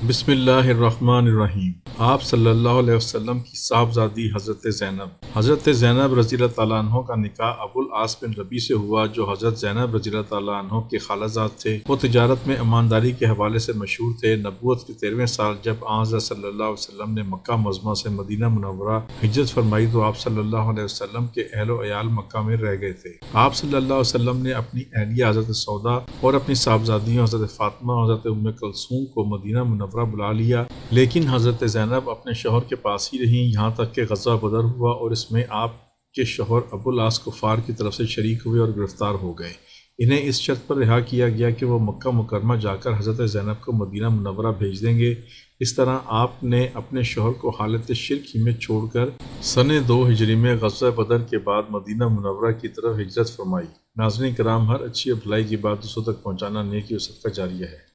बिस्मिल्लाहिर्रहमानिर्रहीम। आप सल्लल्लाहु अलैहि वसल्लम की साहबजादी हज़रत ज़ैनब रज़ियल्लाहु ताला अन्हा का निकाह अबुल आस बिन रबी से हुआ, जो हज़रत ज़ैनब रज़ियल्लाहु ताला अन्हा के खालाजाद थे। वो तिजारत में ईमानदारी के हवाले से मशहूर थे। नबूवत के 13वें साल जब हज़रत सल्लल्लाहु अलैहि वसल्लम ने मक्का मुअज़्ज़मा से मदीना मुनव्वरा हिजरत फरमाई तो आप सल्लल्लाहु अलैहि वसल्लम के अहलो अयाल मक्का में रह गए थे। आप सल्लल्लाहु अलैहि वसल्लम ने अपनी अहलिया हज़रत सौदा और अपनी साहबजादियों हज़रत फातिमा और हज़रत उम्मे कुलसूम को मदीना मुनव्वरा बुला लिया, लेकिन हज़रत ज़ैनब अपने शौहर के पास ही रहीं, यहाँ तक कि ग़ज़वा बदर हुआ और इसमें आपके शौहर अबुल आस कुफ़ार की तरफ से शरीक हुए और गिरफ्तार हो गए। इन्हें इस शर्त पर रिहा किया गया कि वह मक्का मुकरमा जाकर हज़रत ज़ैनब को मदीना मुनव्वरा भेज देंगे। इस तरह आपने अपने शौहर को हालत शिर्क ही में छोड़कर सने 2 हिजरी में ग़ज़वा बदर के बाद मदीना मुनव्वरा की तरफ हिजरत फरमाई। नाज़रीन किराम, हर अच्छी और भलाई की बात दूसरों तक पहुँचाना नेकी और सदका जारिया है।